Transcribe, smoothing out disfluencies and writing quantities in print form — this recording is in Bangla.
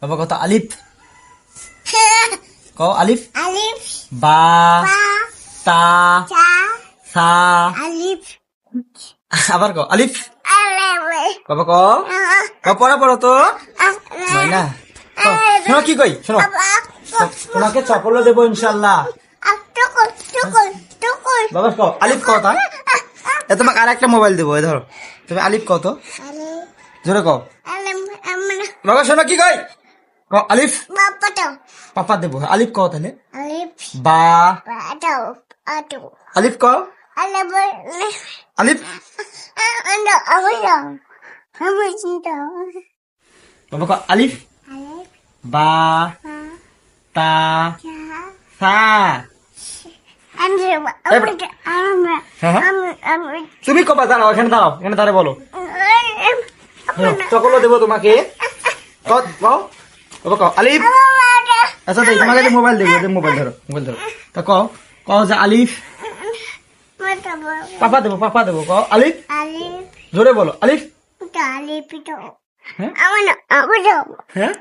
বাবা কত আলিফ ক আলিফ Alif. বা Ba. তা Sa. সা Alif. আবার ক আলিফ Alif. বাবা ক পড়া পড়ো তো হয় না শোনো কি কই শোনো তোমাকে চপল দেবো ইনশাল্লাহ Tukul. Tukul. Tukul. বাবা ক আলিফ ক তা তোমাকে আর একটা মোবাইল দেবো ধরো তুমি আলিফ কত Alif. জোরে ক Alif. Amna. বাবা শোনো কি কই ক আলিফ Bapa tu. পাপা দেবো আলিফ ক তাহলে Alif. বা Atu. Atu. আলিফ ক Alif. আলিফ Anda. Amna. Amna cinta. বাবা ক আলিফ Alif. বা Ba. তা Sa. সা হ্যাঁ? তুমি কবা দাঁড়াও এখানে দাঁড়াও বলো চকলো দেবো তোমাকে কও বাবা কও আলিফ আচ্ছা তাই তোমাকে মোবাইল দেবো মোবাইল ধরো তা কও যে আলিফ পাপা দেবো কও আলিফ জোরে বলো আলিফ হ্যাঁ হ্যাঁ